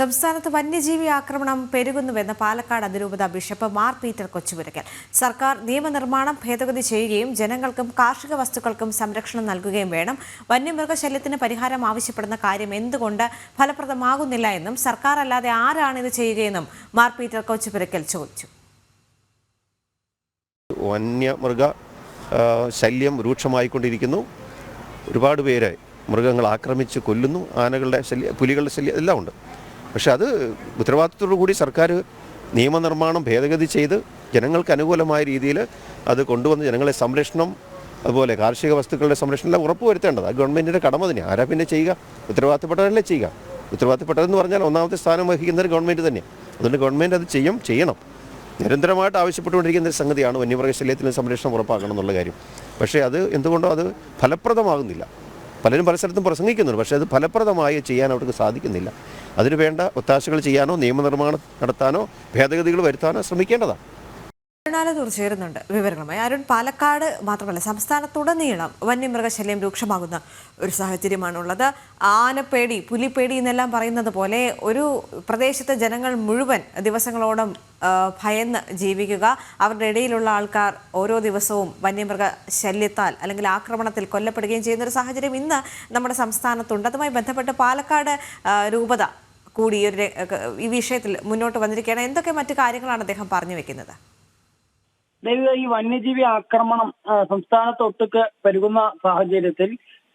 സംസ്ഥാനത്ത് വന്യജീവി ആക്രമണം പെരുകുന്നുവെന്ന് പാലക്കാട് അതിരൂപത ബിഷപ്പ് മാർ പീറ്റർ കൊച്ചുപുരയ്ക്കൽ. സർക്കാർ നിയമനിർമ്മാണം ഭേദഗതി ചെയ്യുകയും ജനങ്ങൾക്കും കാർഷിക വസ്തുക്കൾക്കും സംരക്ഷണം നൽകുകയും വേണം. വന്യമൃഗശല്യത്തിന് പരിഹാരം ആവശ്യപ്പെടുന്ന കാര്യം എന്തുകൊണ്ട് ഫലപ്രദമാകുന്നില്ല എന്നും സർക്കാർ അല്ലാതെ ആരാണ് ഇത് ചെയ്യുകയെന്നും മാർ പീറ്റർ കൊച്ചുപുരയ്ക്കൽ ചോദിച്ചു. വന്യമൃഗ ശല്യം രൂക്ഷമായിക്കൊണ്ടിരിക്കുന്നു. ഒരുപാട് പേരെ മൃഗങ്ങൾ ആക്രമിച്ച് കൊല്ലുന്നു. ആനകളുടെ ശല്യം, പുലികളുടെ ശല്യം എല്ലാം ഉണ്ട്. പക്ഷെ അത് ഉത്തരവാദിത്തത്തോടു കൂടി സർക്കാർ നിയമനിർമ്മാണം ഭേദഗതി ചെയ്ത് ജനങ്ങൾക്ക് അനുകൂലമായ രീതിയിൽ അത് കൊണ്ടുവന്ന് ജനങ്ങളെ സംരക്ഷണം, അതുപോലെ കാർഷിക വസ്തുക്കളുടെ സംരക്ഷണം എല്ലാം ഉറപ്പുവരുത്തേണ്ടത് അത് ഗവൺമെൻറ്റിൻ്റെ കടമ തന്നെയാണ്. ആരാ പിന്നെ ചെയ്യുക? ഉത്തരവാദിത്തപ്പെട്ടവരല്ലേ ചെയ്യുക. ഉത്തരവാദിത്തപ്പെട്ടതെന്ന് പറഞ്ഞാൽ ഒന്നാമത്തെ സ്ഥാനം വഹിക്കുന്നത് ഗവൺമെൻറ് തന്നെയാണ്. അതുകൊണ്ട് ഗവൺമെൻറ് അത് ചെയ്യണം. നിരന്തരമായിട്ട് ആവശ്യപ്പെട്ടുകൊണ്ടിരിക്കുന്ന ഒരു സംഗതിയാണ് വന്യമൃഗശല്യത്തിന് സംരക്ഷണം ഉറപ്പാക്കണം എന്നുള്ള കാര്യം. പക്ഷേ അത് എന്തുകൊണ്ടോ അത് ഫലപ്രദമാകുന്നില്ല. പലരും പല സ്ഥലത്തും പ്രസംഗിക്കുന്നുണ്ട്, പക്ഷേ അത് ഫലപ്രദമായി ചെയ്യാൻ അവർക്ക് സാധിക്കുന്നില്ല. അതിന് വേണ്ട ഒത്താശകൾ ചെയ്യാനോ നിയമനിർമ്മാണം നടത്താനോ ഭേദഗതികൾ വരുത്താനോ ശ്രമിക്കേണ്ടതാണ്. അരുണാലത്തൂർ ചേരുന്നുണ്ട് വിവരങ്ങളുമായി. അരുൺ, പാലക്കാട് മാത്രമല്ല സംസ്ഥാനത്തുടനീളം വന്യമൃഗശല്യം രൂക്ഷമാകുന്ന ഒരു സാഹചര്യമാണുള്ളത്. ആനപ്പേടി, പുലിപ്പേടി എന്നെല്ലാം പറയുന്നത് പോലെ ഒരു പ്രദേശത്തെ ജനങ്ങൾ മുഴുവൻ ദിവസങ്ങളോളം ഭയന്ന് ജീവിക്കുക, അവരുടെ ഇടയിലുള്ള ആൾക്കാർ ഓരോ ദിവസവും വന്യമൃഗ ശല്യത്താൽ അല്ലെങ്കിൽ ആക്രമണത്തിൽ കൊല്ലപ്പെടുകയും ചെയ്യുന്ന ഒരു സാഹചര്യം ഇന്ന് നമ്മുടെ സംസ്ഥാനത്തുണ്ട്. അതുമായി ബന്ധപ്പെട്ട് പാലക്കാട് രൂപത കൂടി ഈ വിഷയത്തിൽ മുന്നോട്ട് വന്നിരിക്കുകയാണ്. എന്തൊക്കെ മറ്റു കാര്യങ്ങളാണ് അദ്ദേഹം പറഞ്ഞു വെക്കുന്നത്? ഈ വന്യജീവി ആക്രമണം സംസ്ഥാനത്തൊട്ടുക്ക് പെരുകുന്ന സാഹചര്യത്തിൽ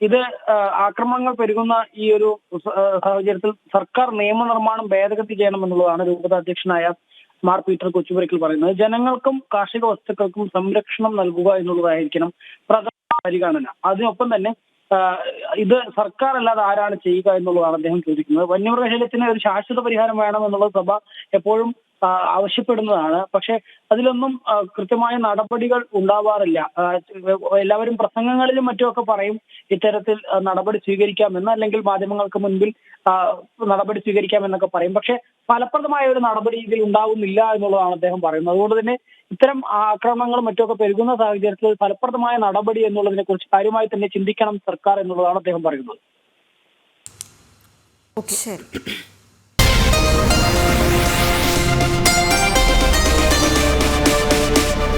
ഇത് ആക്രമണങ്ങൾ പെരുകുന്ന ഈ ഒരു സാഹചര്യത്തിൽ സർക്കാർ നിയമനിർമ്മാണം ഭേദഗതി ചെയ്യണമെന്നുള്ളതാണ് രൂപത അധ്യക്ഷനായ മാർ പീറ്റർ കൊച്ചുപുരയ്ക്കൽ പറയുന്നത്. ജനങ്ങൾക്കും കാർഷിക വസ്തുക്കൾക്കും സംരക്ഷണം നൽകുക എന്നുള്ളതായിരിക്കണം പ്രധാന പരിഗണന. അതിനൊപ്പം തന്നെ ഇത് സർക്കാർ അല്ലാതെ ആരാണ് ചെയ്യുക എന്നുള്ളതാണ് അദ്ദേഹം ചോദിക്കുന്നത്. വന്യമൃഗശല്യത്തിന് ഒരു ശാശ്വത പരിഹാരം വേണമെന്നുള്ളത് സഭ എപ്പോഴും ആവശ്യപ്പെടുന്നതാണ്. പക്ഷെ അതിലൊന്നും കൃത്യമായ നടപടികൾ ഉണ്ടാവാറില്ല. എല്ലാവരും പ്രസംഗങ്ങളിലും മറ്റുമൊക്കെ പറയും ഇത്തരത്തിൽ നടപടി സ്വീകരിക്കാമെന്ന്, അല്ലെങ്കിൽ മാധ്യമങ്ങൾക്ക് മുൻപിൽ നടപടി സ്വീകരിക്കാമെന്നൊക്കെ പറയും. പക്ഷെ ഫലപ്രദമായ ഒരു നടപടി ഇതിൽ ഉണ്ടാവുന്നില്ല എന്നുള്ളതാണ് അദ്ദേഹം പറയുന്നത്. അതുകൊണ്ട് തന്നെ ഇത്തരം ആക്രമണങ്ങളും മറ്റുമൊക്കെ പെരുകുന്ന സാഹചര്യത്തിൽ ഫലപ്രദമായ നടപടി എന്നുള്ളതിനെ കുറിച്ച് കാര്യമായി തന്നെ ചിന്തിക്കണം സർക്കാർ എന്നുള്ളതാണ് അദ്ദേഹം പറയുന്നത്. ശരി.